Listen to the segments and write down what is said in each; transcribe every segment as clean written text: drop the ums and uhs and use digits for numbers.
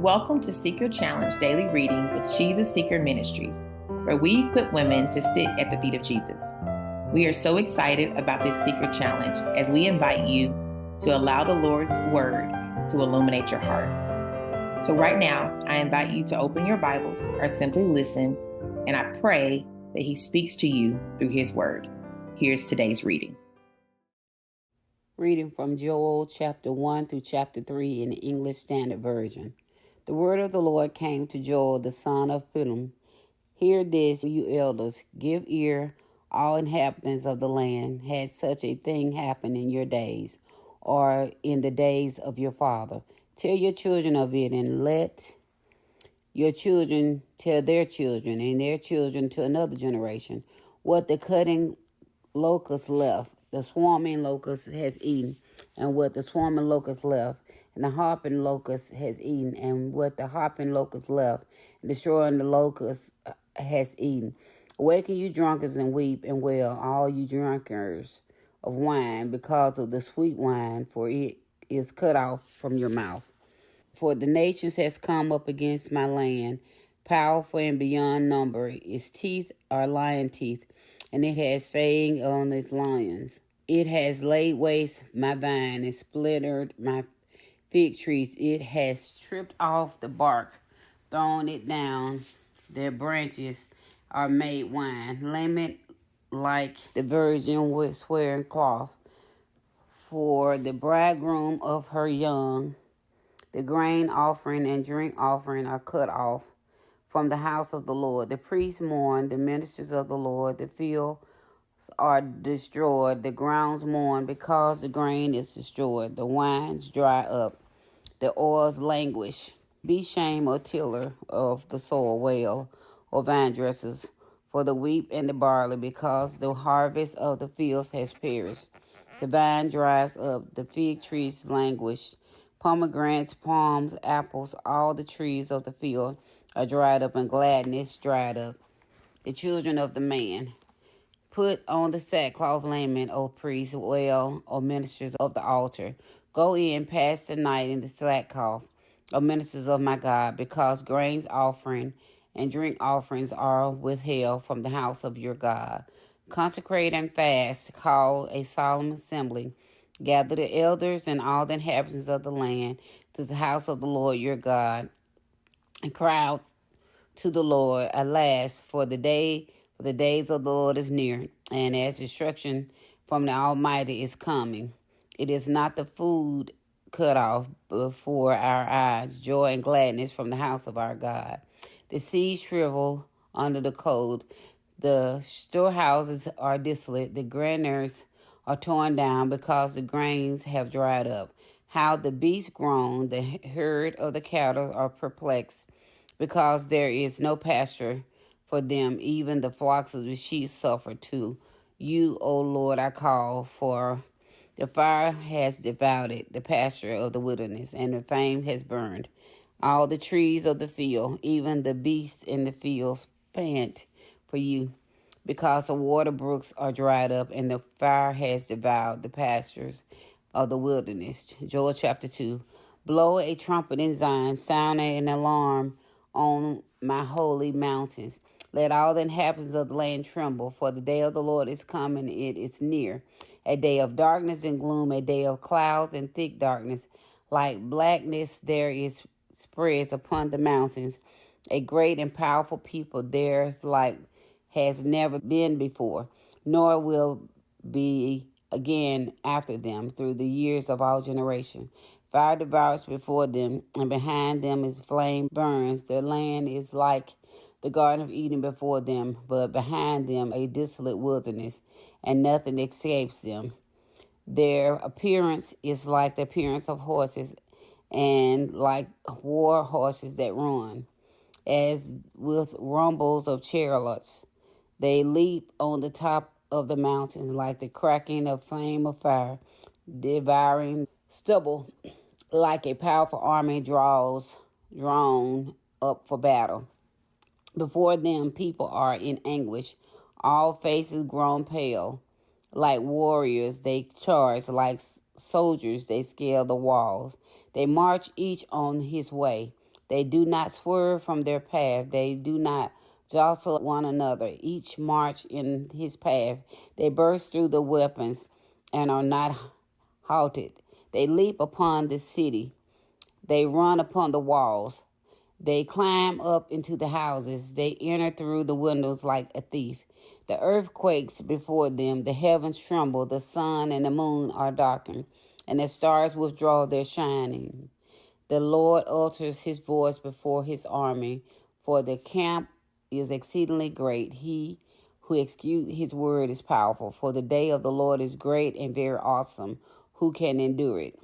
Welcome to Seek Your Challenge Daily Reading with She the Seeker Ministries, where we equip women to sit at the feet of Jesus. We are so excited about this Seeker Challenge as we invite you to allow the Lord's Word to illuminate your heart. So right now, I invite you to open your Bibles or simply listen, and I pray that He speaks to you through His Word. Here's today's reading. Reading from Joel chapter 1 through chapter 3 in the English Standard Version. The word of the Lord came to Joel, the son of Pethuel. Hear this, you elders. Give ear, all inhabitants of the land. Had such a thing happened in your days, or in the days of your father? Tell your children of it, and let your children tell their children, and their children to another generation, what the cutting locust left, the swarming locust has eaten, and what the swarming locust left, and the hopping locust has eaten, and what the hopping locust left, and destroying the locust has eaten. Awaken, you drunkards, and weep and wail, all you drunkards of wine, because of the sweet wine, for it is cut off from your mouth. For the nations has come up against my land, powerful and beyond number. Its teeth are lion teeth, and it has fang on its lions. It has laid waste my vine and splintered my fig trees. It has stripped off the bark, thrown it down. Their branches are made wine, lament like the virgin with swearing cloth. For the bridegroom of her young, the grain offering and drink offering are cut off from the house of the Lord. The priests mourn, the ministers of the Lord, the fields are destroyed, the grounds mourn because the grain is destroyed, the wines dry up, the oils languish. Be shame, O tiller of the soil, wail, O vine dressers, for the wheat and the barley, because the harvest of the fields has perished. The vine dries up, the fig trees languish, pomegranates, palms, apples, all the trees of the field are dried up, and gladness dried up. The children of the man. Put on the sackcloth lament, O priests, wail, O ministers of the altar. Go in, pass the night in the sackcloth, O ministers of my God, because grains offering and drink offerings are withheld from the house of your God. Consecrate and fast, call a solemn assembly. Gather the elders and all the inhabitants of the land to the house of the Lord your God, and cry out to the Lord. Alas, for the days of the Lord is near, and as destruction from the Almighty is coming. It is not the food cut off before our eyes, joy and gladness from the house of our God. The seeds shrivel under the cold, the storehouses are desolate, the granaries are torn down because the grains have dried up. How the beasts groan, the herd of the cattle are perplexed, because there is no pasture for them, even the flocks of the sheep suffer too. You, O Lord, I call, for the fire has devoured the pasture of the wilderness, and the flame has burned all the trees of the field. Even the beasts in the fields pant for you, because the water brooks are dried up, and the fire has devoured the pastures of the wilderness. Joel chapter 2. Blow a trumpet in Zion, sound an alarm on my holy mountains. Let all the inhabitants of the land tremble, for the day of the Lord is coming, it is near. A day of darkness and gloom, a day of clouds and thick darkness. Like blackness there is spreads upon the mountains. A great and powerful people theirs like has never been before, nor will be again after them through the years of all generation. Fire devours before them, and behind them is flame burns. Their land is like the Garden of Eden before them, but behind them a desolate wilderness, and nothing escapes them. Their appearance is like the appearance of horses, and like war horses that run, as with rumbles of chariots. They leap on the top of the mountains like the cracking of flame of fire, devouring stubble like a powerful army drawn up for battle. Before them, people are in anguish, all faces grown pale. Like warriors, they charge. Like soldiers, they scale the walls. They march each on his way. They do not swerve from their path. They do not jostle one another. Each march in his path. They burst through the weapons and are not halted. They leap upon the city. They run upon the walls. They climb up into the houses. They enter through the windows like a thief. The earth quakes before them. The heavens tremble. The sun and the moon are darkened, and the stars withdraw their shining. The Lord utters his voice before his army, for the camp is exceedingly great. He who executes his word is powerful, for the day of the Lord is great and very awesome. Who can endure it?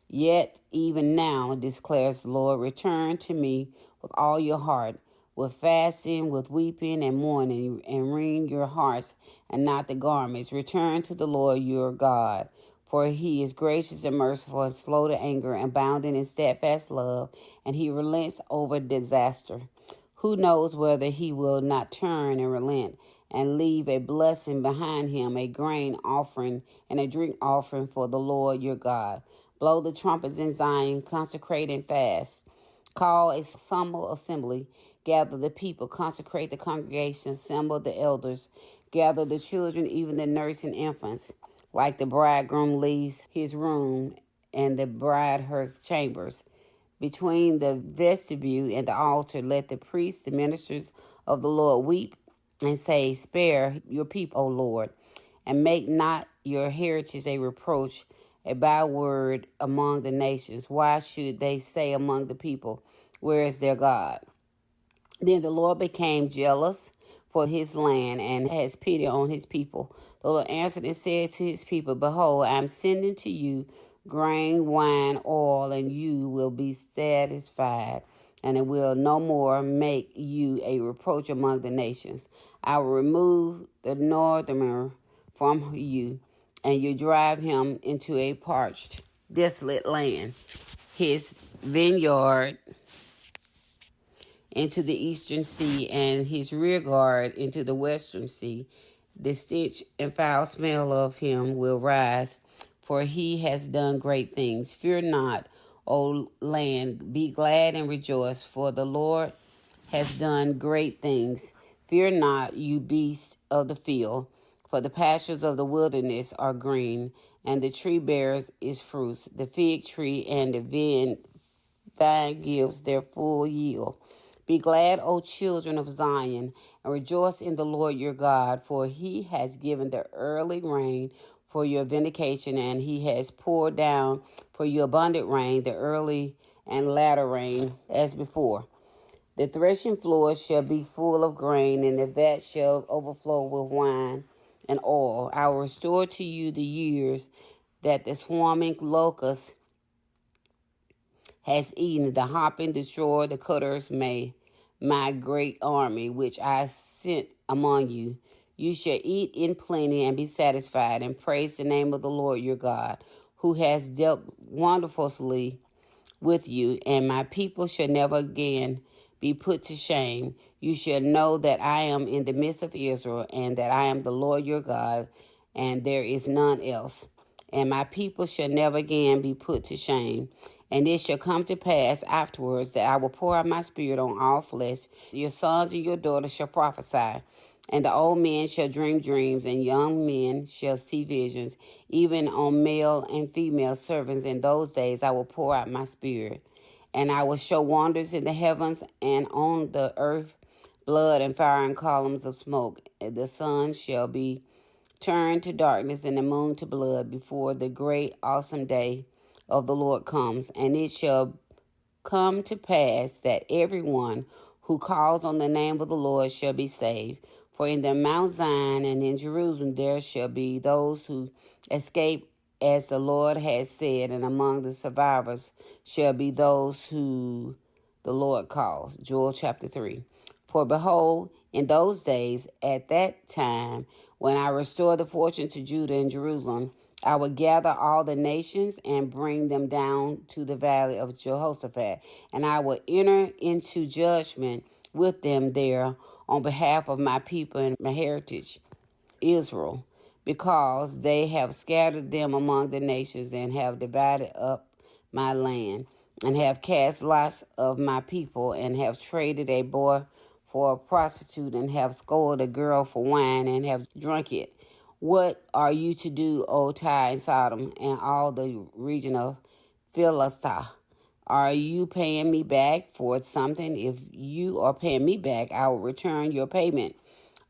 Yet even now, declares the Lord, return to me with all your heart, with fasting, with weeping and mourning, and wring your hearts and not the garments. Return to the Lord your God, for he is gracious and merciful and slow to anger and abounding in steadfast love, and he relents over disaster. Who knows whether he will not turn and relent and leave a blessing behind him, a grain offering and a drink offering for the Lord your God. Blow the trumpets in Zion, consecrate and fast. Call a solemn assembly, gather the people, consecrate the congregation, assemble the elders, gather the children, even the nursing infants. Like the bridegroom leaves his room and the bride her chambers. Between the vestibule and the altar, let the priests, the ministers of the Lord, weep and say, spare your people, O Lord, and make not your heritage a reproach, a byword among the nations. Why should they say among the people, where is their God? Then the Lord became jealous for his land and has pity on his people. The Lord answered and said to his people, behold, I am sending to you grain, wine, oil, and you will be satisfied, and it will no more make you a reproach among the nations. I will remove the northerner from you, and you drive him into a parched, desolate land. His vineyard into the eastern sea, and his rear guard into the western sea. The stench and foul smell of him will rise, for he has done great things. Fear not, O land, be glad and rejoice, for the Lord has done great things. Fear not, you beasts of the field, for the pastures of the wilderness are green, and the tree bears its fruits. The fig tree and the vine gives their full yield. Be glad, O children of Zion, and rejoice in the Lord your God, for he has given the early rain for your vindication, and he has poured down for you abundant rain, the early and latter rain as before. The threshing floor shall be full of grain, and the vat shall overflow with wine and oil. I will restore to you the years that the swarming locust has eaten, the hopping destroyed, the cutters may, my great army which I sent among you. You shall eat in plenty and be satisfied, and praise the name of the Lord your God, who has dealt wonderfully with you, and my people shall never again be put to shame. You shall know that I am in the midst of Israel, and that I am the Lord your God, and there is none else. And my people shall never again be put to shame. And it shall come to pass afterwards that I will pour out my spirit on all flesh. Your sons and your daughters shall prophesy, and the old men shall dream dreams, and young men shall see visions. Even on male and female servants in those days I will pour out my spirit. And I will show wonders in the heavens and on the earth, blood and fire and columns of smoke. And the sun shall be turned to darkness and the moon to blood before the great awesome day of the Lord comes. And it shall come to pass that everyone who calls on the name of the Lord shall be saved. For in the Mount Zion and in Jerusalem there shall be those who escape, as the Lord has said, and among the survivors shall be those who the Lord calls. Joel chapter 3. For behold, in those days, at that time, when I restore the fortune to Judah and Jerusalem, I will gather all the nations and bring them down to the valley of Jehoshaphat, and I will enter into judgment with them there on behalf of my people and my heritage, Israel, because they have scattered them among the nations and have divided up my land. and have cast lots of my people, and have traded a boy for a prostitute, and have scolded a girl for wine, and have drunk it. What are you to do, O Tyre and Sodom, and all the region of Philistia? Are you paying me back for something? If you are paying me back, I will return your payment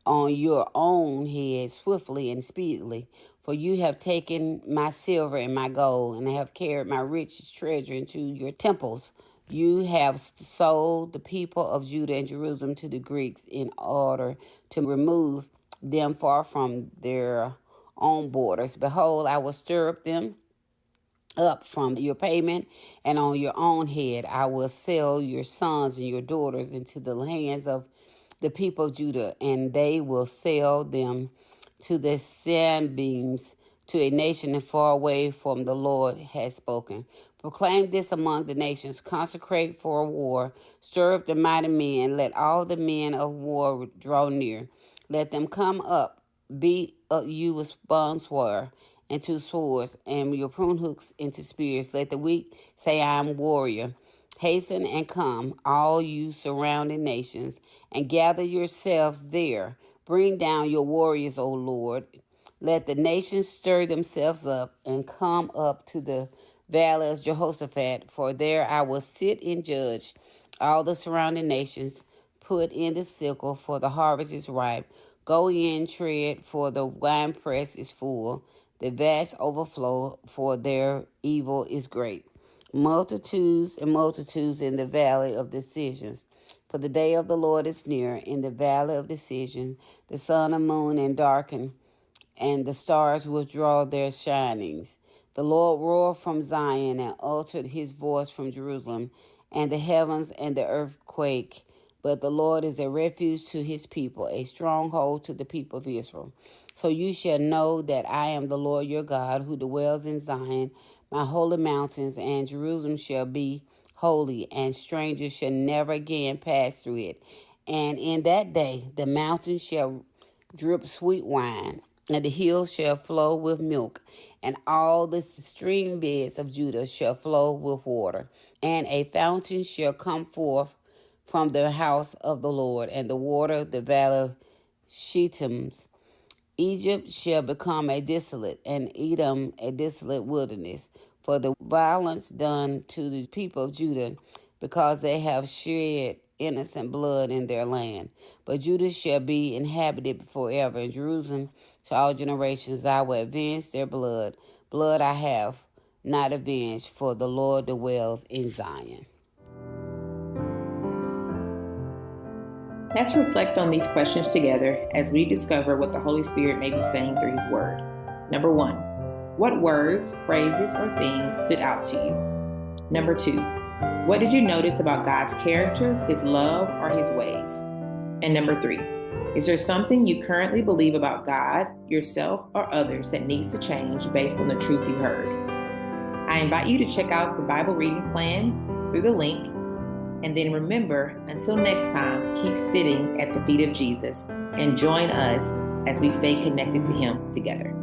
on your own head swiftly and speedily. For you have taken my silver and my gold, and have carried my richest treasure into your temples. You have sold the people of Judah and Jerusalem to the Greeks in order to remove them far from their own borders. Behold, I will stir up them up from your payment, and on your own head I will sell your sons and your daughters into the hands of the people of Judah, and they will sell them to the Sanbeams, to a nation far away from the Lord has spoken. Proclaim this among the nations, consecrate for war, stir up the mighty men, let all the men of war draw near. Let them come up, beat up you with boneswire into swords, and your prune hooks into spears. Let the weak say, I am warrior. Hasten and come, all you surrounding nations, and gather yourselves there. Bring down your warriors, O Lord. Let the nations stir themselves up and come up to the valley of Jehoshaphat, for there I will sit and judge all the surrounding nations. Put in the sickle, for the harvest is ripe. Go in, tread, for the winepress is full. The vats overflow, for their evil is great. Multitudes and multitudes in the valley of decisions. For the day of the Lord is near in the valley of decision. The sun and moon and darken, and the stars withdraw their shinings. The Lord roared from Zion and uttered his voice from Jerusalem, and the heavens and the earth quake. But the Lord is a refuge to his people, a stronghold to the people of Israel. So you shall know that I am the Lord your God, who dwells in Zion, my holy mountains, and Jerusalem shall be holy, and strangers shall never again pass through it. And in that day the mountains shall drip sweet wine, and the hills shall flow with milk, and all the stream beds of Judah shall flow with water. And a fountain shall come forth from the house of the Lord, and the water of the valley of Shittims. Egypt shall become a desolate, and Edom a desolate wilderness, for the violence done to the people of Judah, because they have shed innocent blood in their land. But Judah shall be inhabited forever, and Jerusalem to all generations. I will avenge their blood. Blood I have not avenged, for the Lord dwells in Zion. Let's reflect on these questions together as we discover what the Holy Spirit may be saying through his word. Number 1, what words, phrases, or things stood out to you? Number 2, what did you notice about God's character, his love, or his ways? And number 3, is there something you currently believe about God, yourself, or others that needs to change based on the truth you heard? I invite you to check out the Bible reading plan through the link. And then remember, until next time, keep sitting at the feet of Jesus and join us as we stay connected to him together.